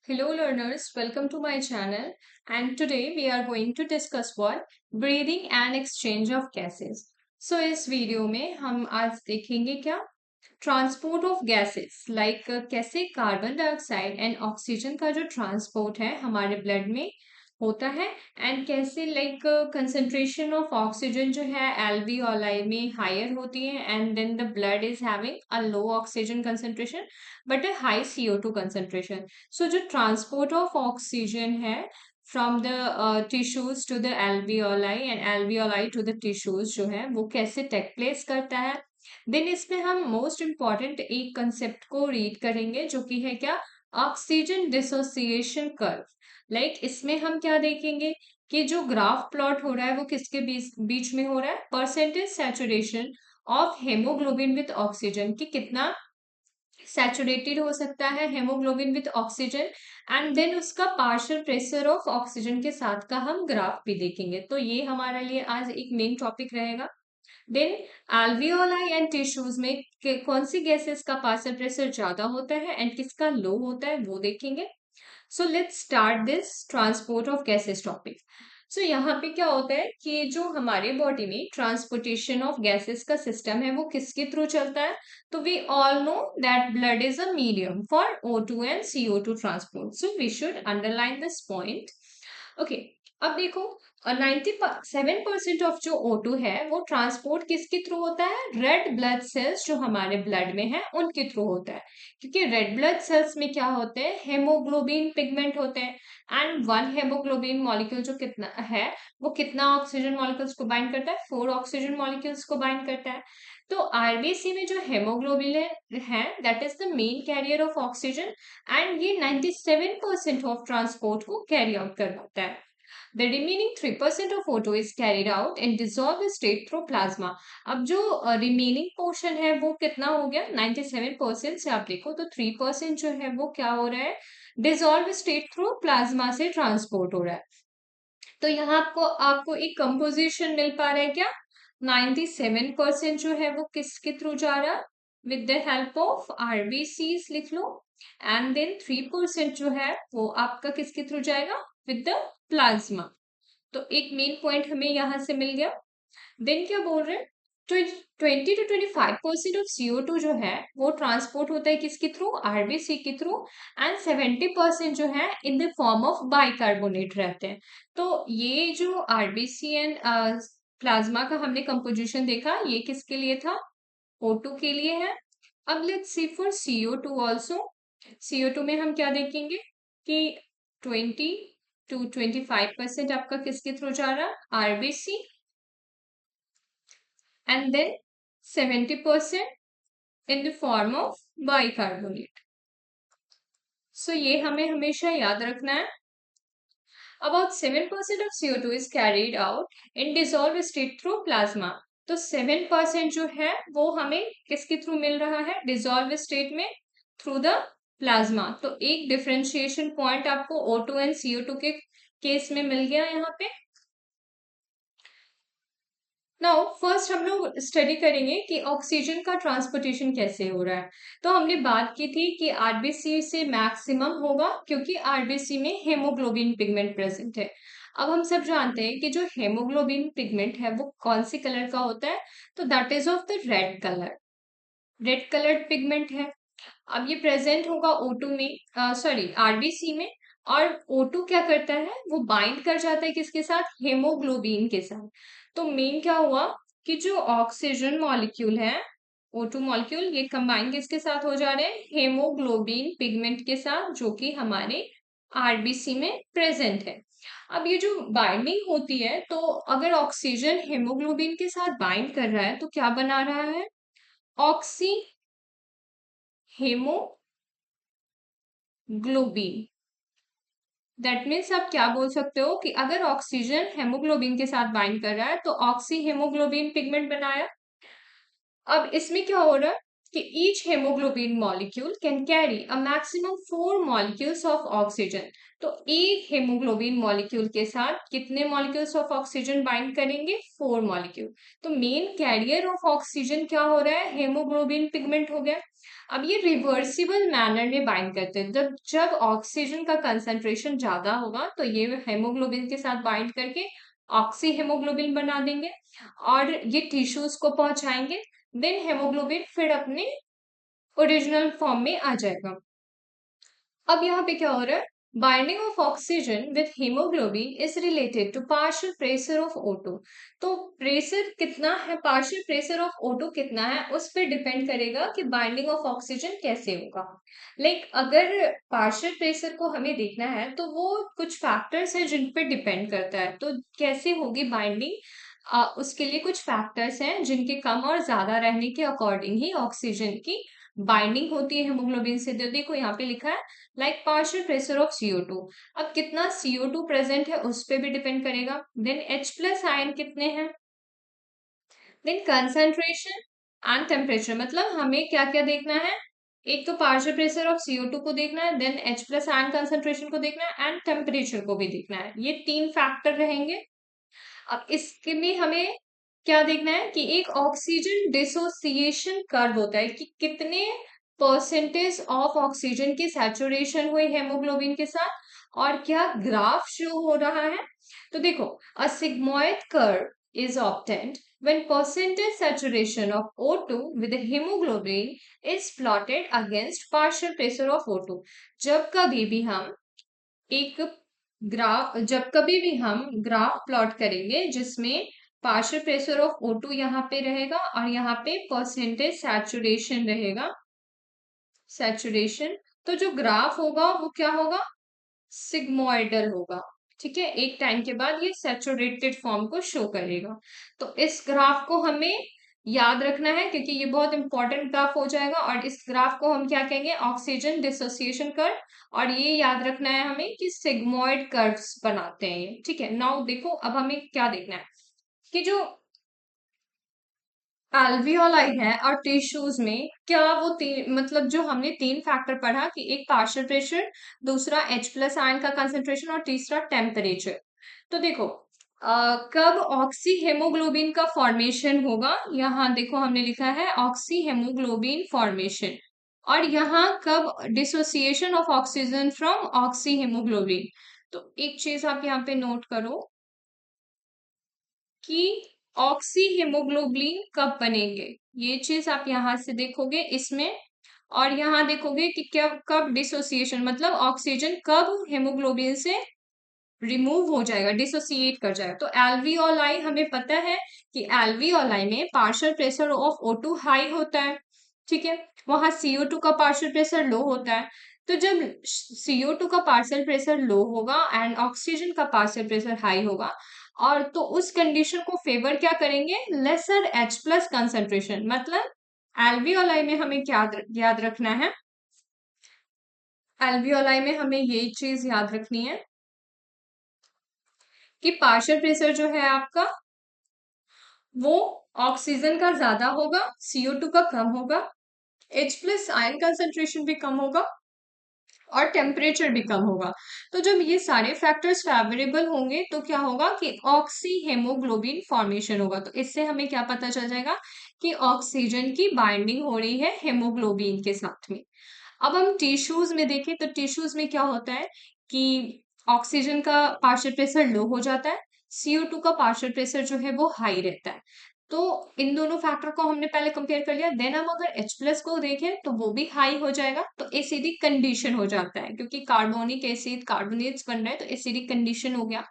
Hello learners, welcome to my channel and today we are going to discuss what breathing and exchange of gases. So इस video में हम आज देखेंगे क्या transport of gases like कैसे carbon dioxide and oxygen का जो transport है हमारे ब्लड में होता है एंड कैसे लाइक कंसंट्रेशन ऑफ ऑक्सीजन जो है एल्वियोलाई में हायर होती है and then the blood is having a low oxygen concentration but a high CO2 concentration. So जो ट्रांसपोर्ट ऑफ ऑक्सीजन है from the tissues to the alveoli and alveoli to the tissues जो है वो कैसे take place करता है. Then इसमें हम मोस्ट इम्पॉर्टेंट एक कंसेप्ट को रीड करेंगे जो कि है क्या ऑक्सीजन डिसोसिएशन कर्व. लाइक इसमें हम क्या देखेंगे कि जो ग्राफ प्लॉट हो रहा है वो किसके बीच बीच में हो रहा है percentage saturation of haemoglobin with oxygen कि कितना सैचुरेटेड हो सकता है haemoglobin with oxygen and then उसका पार्शियल प्रेशर ऑफ ऑक्सीजन के साथ का हम ग्राफ भी देखेंगे. तो ये हमारे लिए आज एक मेन टॉपिक रहेगा. देन alveoli एंड टिश्यूज में कौन सी गैसेस का पार्शियल प्रेशर ज्यादा होता है एंड किसका लो होता है वो देखेंगे. So let's start this transport of gases topic. So यहाँ पे क्या होता है कि जो हमारे बॉडी में ट्रांसपोर्टेशन ऑफ गैसेस का सिस्टम है वो किसके थ्रू चलता है. तो we all know that blood is a medium for O2 and CO2 transport. So we should underline this point. Okay, अब देखो 97% ऑफ जो O2 है वो ट्रांसपोर्ट किसके थ्रू होता है रेड ब्लड सेल्स जो हमारे ब्लड में है उनके थ्रू होता है. क्योंकि रेड ब्लड सेल्स में क्या होते हैं हेमोग्लोबिन पिगमेंट होते हैं एंड वन हेमोग्लोबिन मॉलिक्यूल जो कितना है वो कितना ऑक्सीजन मॉलिक्यूल्स को बाइंड करता है 4 ऑक्सीजन मॉलिक्यूल्स को बाइंड करता है. तो आरबीसी में जो हेमोग्लोबिन है that is the main carrier of oxygen and ये 97% ऑफ ट्रांसपोर्ट को कैरी आउट करवाता है. The remaining 3% of O2 is carried out in dissolved state through plasma. अब जो remaining portion है वो कितना हो गया 97% से आप देखो तो 3% जो है वो क्या हो रहा है dissolved state through plasma से ट्रांसपोर्ट हो रहा है. तो यहाँ आपको आपको एक कंपोजिशन मिल पा रहा है क्या 97% जो है वो किसके थ्रू जा रहा है with the help of RBCs लिख लो एंड देन 3% जो है वो आपका किसके थ्रू जाएगा विद द प्लाज्मा. तो एक मेन पॉइंट हमें यहां से मिल गया. देन क्या बोल रहे हैं 20 to 25% ऑफ CO2 जो है वो ट्रांसपोर्ट होता है किसके थ्रू आरबीसी के थ्रू एंड 70% जो है in the form of bicarbonate रहते हैं. तो ये जो आरबीसी एंड प्लाज्मा का हमने कंपोजिशन देखा ये किसके लिए था O2 के लिए है. अब let's see for CO2 also. CO2 में हम क्या देखेंगे कि 20 to 25% आपका किसके थ्रू जा रहा है RBC and then 70% in the form of bicarbonate. So ये हमें हमेशा याद रखना है. About 7% of CO2 is carried out in dissolved state through plasma. तो 7% जो है वो हमें किसके थ्रू मिल रहा है डिसॉल्व स्टेट में थ्रू द प्लाज्मा. तो एक डिफरेंशिएशन पॉइंट आपको O2 एंड CO2 के केस में मिल गया यहाँ पे. नाउ फर्स्ट हम लोग स्टडी करेंगे कि ऑक्सीजन का ट्रांसपोर्टेशन कैसे हो रहा है. तो हमने बात की थी कि आरबीसी से मैक्सिमम होगा क्योंकि आरबीसी में हेमोग्लोबिन पिगमेंट प्रेजेंट है. अब हम सब जानते हैं कि जो हेमोग्लोबिन पिगमेंट है वो कौन सी कलर का होता है तो that is of the red colour. Red coloured pigment है. अब ये प्रेजेंट होगा O2 में सॉरी आरबीसी में और O2 क्या करता है वो बाइंड कर जाता है किसके साथ हेमोग्लोबिन के साथ. तो मेन क्या हुआ कि जो ऑक्सीजन मॉलिक्यूल है O2 मॉलिक्यूल ये कंबाइन किसके साथ हो जा रहे हैं हेमोग्लोबिन पिगमेंट के साथ जो कि हमारे आरबीसी में प्रेजेंट है. अब ये जो बाइंडिंग होती है तो अगर ऑक्सीजन हेमोग्लोबिन के साथ बाइंड कर रहा है तो क्या बना रहा है ऑक्सी हेमोग्लोबिन. दैट मीन्स आप क्या बोल सकते हो कि अगर ऑक्सीजन हेमोग्लोबिन के साथ बाइंड कर रहा है तो ऑक्सी हेमोग्लोबिन पिगमेंट बनाया. अब इसमें क्या हो रहा है कि each haemoglobin molecule can carry a maximum 4 molecules of oxygen. तो एक हेमोग्लोबिन मॉलिक्यूल के साथ कितने मॉलिक्यूल्स ऑफ ऑक्सीजन बाइंड करेंगे? 4 मॉलिक्यूल। तो मेन कैरियर ऑफ ऑक्सीजन क्या हो रहा है? हेमोग्लोबिन पिगमेंट हो गया। अब ये रिवर्सिबल मैनर में बाइंड करते हैं। जब जब ऑक्सीजन का कंसंट्रेशन ज्यादा होगा तो ये हेमोग्लोबिन के साथ बाइंड करके ऑक्सी हेमोग्लोबिन बना देंगे और ये टिश्यूज को पहुंचाएंगे। देन हेमोग्लोबिन फिर अपने ओरिजिनल फॉर्म में आ जाएगा। अब यहाँ पे क्या हो रहा है? Binding of oxygen with haemoglobin is related to partial pressure of O2। तो प्रेशर कितना है, पार्शियल प्रेशर ऑफ O2 कितना है, उस पर डिपेंड करेगा कि बाइंडिंग ऑफ ऑक्सीजन कैसे होगा। अगर पार्शियल प्रेशर को हमें देखना है तो वो कुछ फैक्टर्स हैं जिन पे डिपेंड करता है। तो कैसे होगी बाइंडिंग, उसके लिए कुछ फैक्टर्स हैं जिनके कम और ज्यादा रहने के अकॉर्डिंग ही ऑक्सीजन की बाइंडिंग होती है हेमोग्लोबिन से। तो देखो यहाँ पे लिखा है पार्शियल प्रेशर ऑफ CO2। अब कितना CO2 प्रेजेंट है उस पर भी डिपेंड करेगा। देन H+ आयन कितने हैं, देन कंसंट्रेशन एंड टेम्परेचर। मतलब हमें क्या क्या देखना है? एक तो पार्शियल प्रेशर ऑफ CO2 को देखना है, देन H+ आयन कंसंट्रेशन को देखना है एंड टेम्परेचर को भी देखना है। ये 3 फैक्टर रहेंगे। अब इसके में हमें क्या देखना है कि एक ऑक्सीजन डिसोसिएशन कर्व होता है कि कितने परसेंटेज ऑफ ऑक्सीजन की सैचुरेशन हुई हेमोग्लोबिन के साथ और क्या ग्राफ शो हो रहा है। तो देखो, a sigmoid curve is obtained when percentage saturation of O2 with the hemoglobin is plotted against partial pressure of O2। जब कभी भी हम एक जब कभी भी हम ग्राफ प्लॉट करेंगे जिसमें पार्शियल प्रेशर ऑफ O2 यहाँ पे रहेगा और यहाँ पे परसेंटेज सैचुरेशन रहेगा, सैचुरेशन, तो जो ग्राफ होगा वो क्या होगा? सिग्मोइडल होगा। ठीक है, एक टाइम के बाद ये सैचुरेटेड फॉर्म को शो करेगा। तो इस ग्राफ को हमें याद रखना है क्योंकि ये बहुत इंपॉर्टेंट ग्राफ हो जाएगा। और इस ग्राफ को हम क्या कहेंगे? Oxygen dissociation curve. और ये याद रखना है हमें कि सिग्मोइड कर्व्स बनाते हैं ये। ठीक है, नाउ देखो अब हमें क्या देखना है कि जो एल्वियोलाई है और टिश्यूज में क्या वो मतलब जो हमने 3 फैक्टर पढ़ा कि एक पार्शियल प्रेशर, दूसरा H+ आयन का कंसंट्रेशन और तीसरा टेम्परेचर। तो देखो, कब ऑक्सी हेमोग्लोबिन का फॉर्मेशन होगा? यहाँ देखो हमने लिखा है ऑक्सी हेमोग्लोबिन फॉर्मेशन। और यहाँ कब dissociation of oxygen from oxy haemoglobin. तो एक चीज आप यहाँ पे नोट करो कि ऑक्सी हेमोग्लोबिन कब बनेंगे, ये चीज आप यहां से देखोगे इसमें। और यहाँ देखोगे कि क्या कब डिसोसिएशन, मतलब ऑक्सीजन कब हेमोग्लोबिन से रिमूव हो जाएगा, डिसोसिएट कर जाएगा। तो एल्वियोलाई हमें पता है कि एल्वियोलाई में partial pressure of O2 high होता है। ठीक है, वहां CO2 का पार्शियल प्रेशर लो होता है। तो जब CO2 का पार्शियल प्रेशर लो होगा एंड ऑक्सीजन का पार्शियल प्रेशर हाई होगा, और तो उस कंडीशन को फेवर क्या करेंगे? Lesser H+ concentration. मतलब एल्वियोलाई में हमें क्या याद रखना है? एल्वियोलाई में हमें ये चीज याद रखनी है कि पार्शियल प्रेशर जो है आपका वो ऑक्सीजन का ज्यादा होगा, CO2 का कम होगा, H+ आयन कंसंट्रेशन भी कम होगा और टेम्परेचर भी कम होगा। तो जब ये सारे फैक्टर्स फेवरेबल होंगे तो क्या होगा कि ऑक्सी हेमोग्लोबिन फॉर्मेशन होगा। तो इससे हमें क्या पता चल जाएगा कि ऑक्सीजन की बाइंडिंग हो रही है हेमोग्लोबिन के साथ में। अब हम टिश्यूज में देखें तो टिश्यूज में क्या होता है कि ऑक्सीजन का पार्शियल प्रेशर लो हो जाता है, CO2 का पार्शियल प्रेशर जो है वो हाई रहता है। तो इन दोनों फैक्टर को हमने पहले कंपेयर कर लिया। देन हम अगर H+ को देखें तो वो भी हाई हो जाएगा, तो एसिडिक कंडीशन हो जाता है क्योंकि कार्बोनिक एसिड कार्बोनेट्स बन रहे हैं, तो एसिडिक कंडीशन हो गया।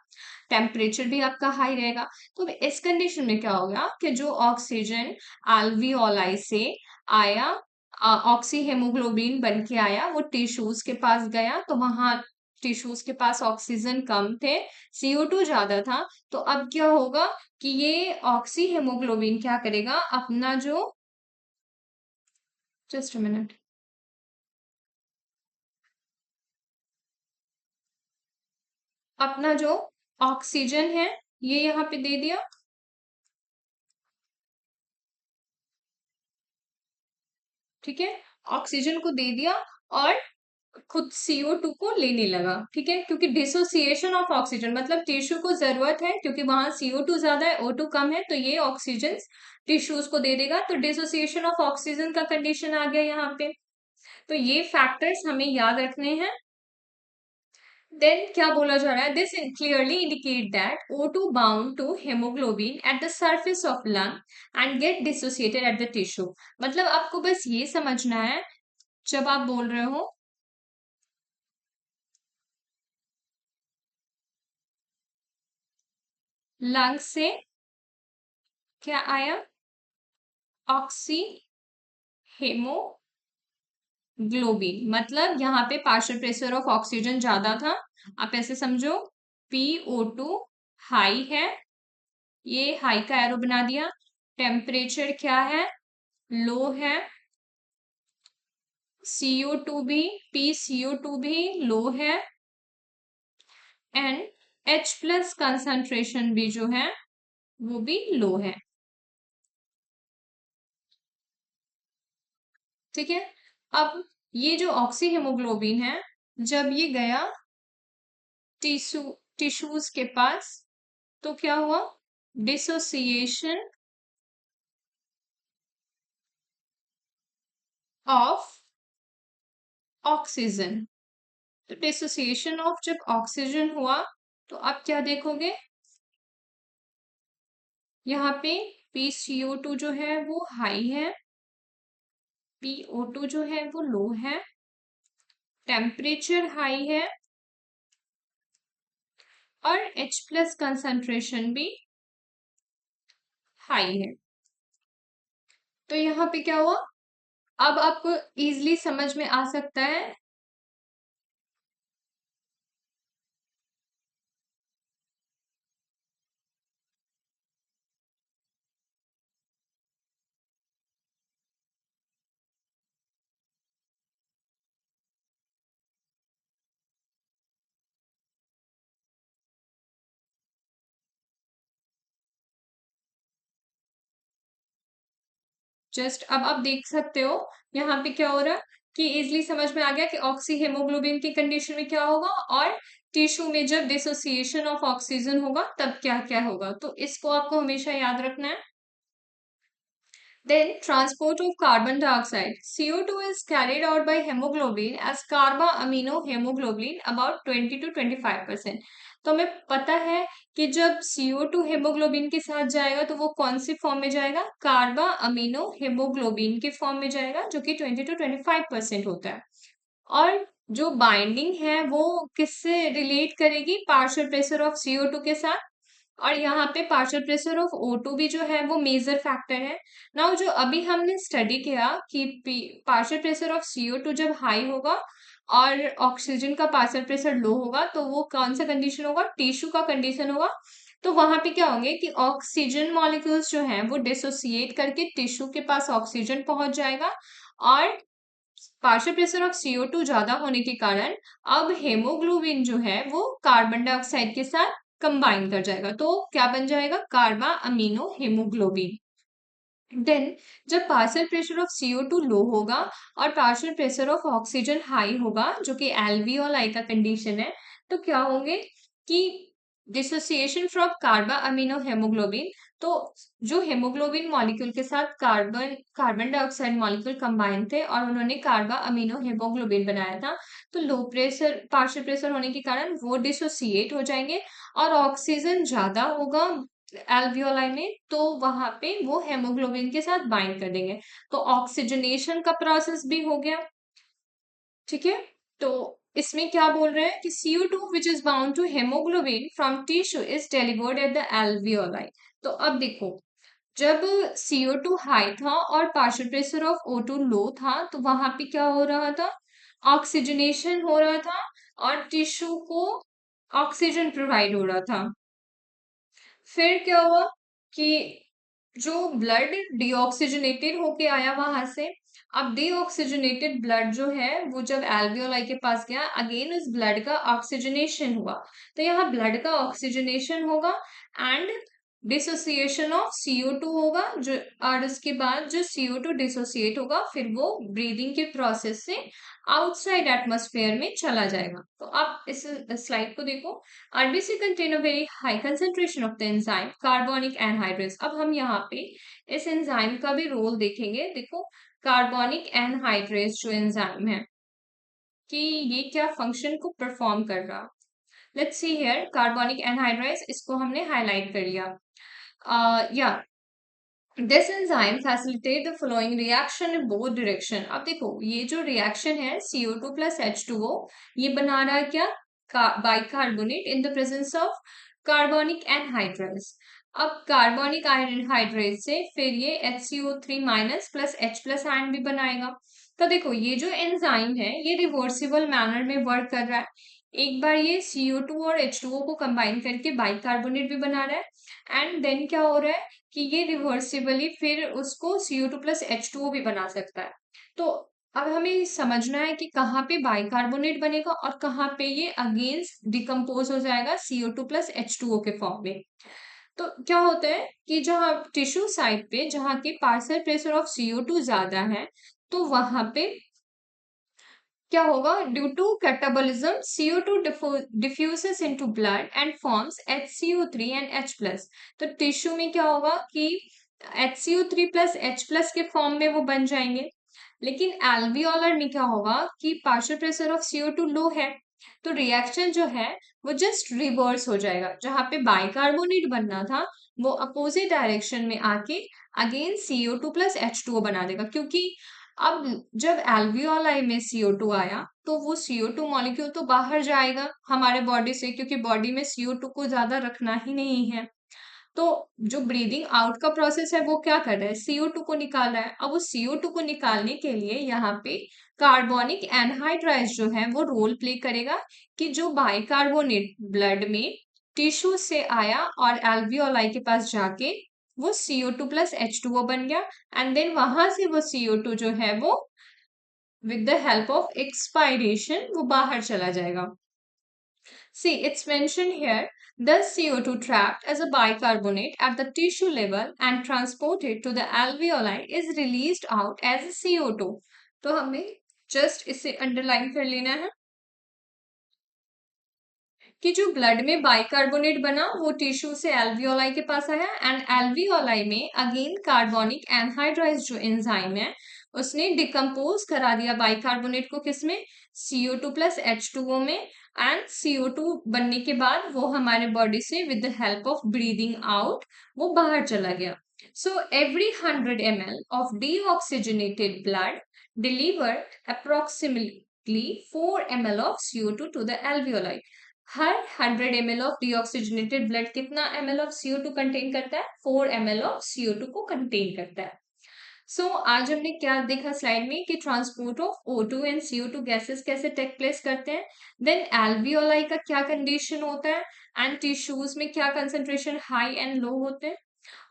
टेम्परेचर भी आपका हाई रहेगा। तो इस कंडीशन में क्या होगा कि जो ऑक्सीजन एल्वियोलाई से आया, ऑक्सी हेमोग्लोबिन बन के आया, वो टिश्यूज के पास गया तो वहां टिश्यूज के पास ऑक्सीजन कम थे, CO2 ज्यादा था। तो अब क्या होगा कि ये ऑक्सी हेमोग्लोबिन क्या करेगा? अपना जो, जस्ट अ मिनट, अपना जो ऑक्सीजन है ये यहाँ पे दे दिया। ठीक है, ऑक्सीजन को दे दिया और खुद CO2 को लेने लगा। ठीक है, क्योंकि डिसोसिएशन ऑफ ऑक्सीजन मतलब टिश्यू को जरूरत है, क्योंकि वहां CO2 ज्यादा है, O2 कम है, तो ये ऑक्सीजन टिश्यूज को दे देगा। तो डिसोसिएशन ऑफ ऑक्सीजन का कंडीशन आ गया यहाँ पे। तो ये फैक्टर्स हमें याद रखने हैं। देन क्या बोला जा रहा है, this clearly indicate that O2 bound to haemoglobin at the surface of lung and get dissociated at the tissue. मतलब आपको बस ये समझना है जब आप बोल रहे हो लंग से क्या आया, ऑक्सी हेमोग्लोबिन, मतलब यहाँ पे पार्शियल प्रेशर ऑफ ऑक्सीजन ज्यादा था। आप ऐसे समझो PO2 हाई है, ये हाई का एरो बना दिया। टेम्परेचर क्या है, लो है। CO2 भी, PCO2 भी लो है। एंड H+ कंसंट्रेशन भी जो है वो भी लो है। ठीक है, अब ये जो ऑक्सी हेमोग्लोबिन है, जब ये गया टिश्यू टिश्यूज के पास, तो क्या हुआ, डिसोसिएशन ऑफ ऑक्सीजन। तो डिसोसिएशन ऑफ जब ऑक्सीजन हुआ, तो आप क्या देखोगे, यहाँ पे PCO2 जो है वो हाई है, PO2 जो है वो लो है, टेम्परेचर हाई है, और H+ कंसंट्रेशन भी हाई है। तो यहाँ पे क्या हुआ, अब आपको इजीली समझ में आ सकता है। जस्ट अब आप देख सकते हो यहाँ पे क्या हो रहा है कि इजिली समझ में आ गया कि ऑक्सी हेमोग्लोबिन की कंडीशन में क्या होगा, और टिश्यू में जब डिसोसिएशन ऑफ ऑक्सीजन होगा तब क्या क्या होगा। तो इसको आपको हमेशा याद रखना है। Then transport of carbon dioxide. CO2 is carried out by hemoglobin as carba-aminohemoglobin about 20 to 25%. तो हमें पता है कि जब CO2 हेमोग्लोबिन के साथ जाएगा तो वो कौन सी फॉर्म में जाएगा, कार्बा अमीनो हेमोग्लोबिन के फॉर्म में जाएगा, जो कि 20 to 25% होता है। और जो बाइंडिंग है वो किससे रिलेट करेगी, पार्शियल प्रेशर ऑफ CO2 के साथ। और यहाँ पे पार्शियल प्रेशर ऑफ O2 भी जो है वो मेजर फैक्टर है। नाउ जो अभी हमने स्टडी किया कि पार्शियल प्रेशर ऑफ CO2 जब हाई होगा और ऑक्सीजन का पार्शियल प्रेशर लो होगा, तो वो कौन सा कंडीशन होगा, टिश्यू का कंडीशन होगा। तो वहां पे क्या होंगे कि ऑक्सीजन मॉलिक्यूल्स जो हैं वो डिसोसिएट करके टिश्यू के पास ऑक्सीजन पहुंच जाएगा, और पार्शियल प्रेशर ऑफ CO2 ज्यादा होने के कारण अब हेमोग्लोबिन जो है वो कार्बन डाइऑक्साइड के साथ कंबाइन कर जाएगा, तो क्या बन जाएगा, कार्बा अमीनो हेमोग्लोबिन। देन जब पार्शियल प्रेशर ऑफ CO2 लो होगा और partial pressure of oxygen high होगा, जो कि एल्वियोलाई का कंडीशन है, तो क्या होंगे कि डिसोसिएशन फ्रॉम कार्बा अमीनो हेमोग्लोबिन। तो जो हेमोग्लोबिन मॉलिक्यूल के साथ कार्बन डाइऑक्साइड मॉलिक्यूल कंबाइन थे और उन्होंने कार्बा अमीनो हेमोग्लोबिन बनाया था, तो लो प्रेशर पार्शियल प्रेशर होने के कारण वो डिसोसिएट हो जाएंगे और ऑक्सीजन ज्यादा होगा एल्वियोलाई में, तो वहां पे वो हेमोग्लोबिन के साथ बाइंड कर देंगे, तो ऑक्सीजनेशन का प्रोसेस भी हो गया। ठीक है, तो इसमें क्या बोल रहे हैं कि CO2 which is bound to hemoglobin from tissue is delivered at the alveoli। तो अब देखो, जब CO2 हाई था और पार्शियल प्रेशर ऑफ O2 लो था, तो वहां पे क्या हो रहा था, ऑक्सीजनेशन हो रहा था और टिश्यू को ऑक्सीजन प्रोवाइड हो रहा था। फिर क्या हुआ कि जो ब्लड डीऑक्सीजनेटेड होके आया वहां से, अब डीऑक्सीजनेटेड ब्लड जो है वो जब एल्वियोलाई के पास गया, अगेन उस ब्लड का ऑक्सीजनेशन हुआ। तो यहाँ ब्लड का ऑक्सीजनेशन होगा एंड डिसोसिएशन ऑफ CO2 होगा जो, और उसके बाद जो CO2 डिसोसिएट होगा फिर वो ब्रीदिंग के प्रोसेस से आउटसाइड एटमॉस्फेयर में चला जाएगा। तो आप इस स्लाइड को देखो। RBC contain a very high concentration of the enzyme carbonic anhydrase. अब हम यहाँ पे इस एंजाइम का भी रोल देखेंगे। देखो, कार्बोनिक एनहाइड्रेस जो एंजाइम है कि ये क्या फंक्शन को परफॉर्म कर रहा। Let's see here, carbonic anhydrase, इसको हमने हाईलाइट कर लिया। या this enzyme facilitate the following reaction in both direction. अब देखो, ये जो रिएक्शन है CO2 प्लस H2O, ये बना रहा है क्या, bicarbonate in the presence of carbonic anhydrase. अब कार्बोनिक एनहाइड्रेस से फिर ये HCO3 minus plus H plus ion भी बनाएगा। तो देखो, ये जो एंजाइम है ये रिवर्सिबल मैनर में वर्क कर रहा है। एक बार ये CO2 और H2O को कंबाइन करके बाइकार्बोनेट भी बना रहा है, एंड देन क्या हो रहा है कि ये रिवर्सिबली फिर उसको CO2 प्लस H2O भी बना सकता है। तो अब हमें समझना है कि कहाँ पे बाइकार्बोनेट बनेगा और कहाँ पे ये अगेंस्ट डिकम्पोज हो जाएगा CO2 प्लस H2O के फॉर्म में। तो क्या होता है कि जहाँ टिश्यू साइड पे जहाँ की पार्शियल प्रेशर ऑफ CO2 ज्यादा है, तो वहां पे क्या होगा, due to catabolism CO2 diffuses into blood and forms HCO3 and H plus. तो टिश्यू में क्या होगा कि HCO3 प्लस H प्लस के फॉर्म में वो बन जाएंगे। लेकिन एल्वियोलर में क्या होगा कि पार्शियल प्रेशर ऑफ CO2 लो है, तो रिएक्शन जो है वो जस्ट रिवर्स हो जाएगा। जहां पे बाइकार्बोनेट बनना था वो अपोजिट डायरेक्शन में आके अगेन CO2 प्लस H2O बना देगा। क्योंकि अब जब एल्वियोलाई में CO2 आया तो वो CO2 मॉलिक्यूल तो बाहर जाएगा हमारे बॉडी से, क्योंकि बॉडी में CO2 को ज्यादा रखना ही नहीं है। तो जो ब्रीदिंग आउट का प्रोसेस है वो क्या कर रहा है, CO2 को निकाल रहा है। अब वो CO2 को निकालने के लिए यहाँ पे कार्बोनिक एनहाइड्राइड जो है वो रोल प्ले करेगा कि जो बाइकार्बोनेट ब्लड में टिश्यू से आया और एल्वियोलाई के पास जाके वो CO2 प्लस H2O बन गया, एंड देन वहां से वो CO2 जो है वो with the help of expiration वो बाहर चला जाएगा। See, it's mentioned here, the CO2 trapped as a bicarbonate at the tissue level and transported to the alveoli is released out as a CO2. तो हमें just इसे underline कर लेना है कि जो ब्लड में बाइकार्बोनेट बना वो टिश्यू से एल्वियोलाई के पास आया, एंड एल्वियोलाई में अगेन कार्बोनिक एनहाइड्राइज जो एंजाइम है उसने डिकम्पोज करा दिया बाइकार्बोनेट को किसमें, CO2 प्लस H2O में। एंड CO2 बनने के बाद वो हमारे बॉडी से with the help of breathing out वो बाहर चला गया। So every 100 ml of deoxygenated blood deliver approximately 4 ml of CO2 to the alveoli. हर 100 ml ऑफ डीऑक्सीजनेटेड ब्लड कितना ml ऑफ CO2 कंटेन करता है, 4 ml ऑफ CO2 को contain करता है। आज हमने क्या देखा स्लाइड में कि transport of O2 and CO2 gases कैसे टेक प्लेस करते हैं, देन एल्वियोलाई का क्या कंडीशन होता है, एंड टिश्यूज में क्या कंसेंट्रेशन हाई एंड लो होते हैं,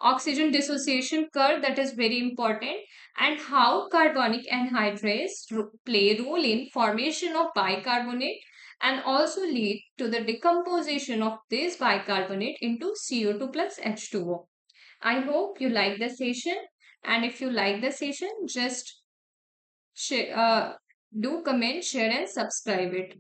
oxygen dissociation curve that is very important, and how carbonic anhydrase play role in formation of bicarbonate and also lead to the decomposition of this bicarbonate into CO2 plus H2O. I hope you like the session, and if you like the session just do comment, share and subscribe it.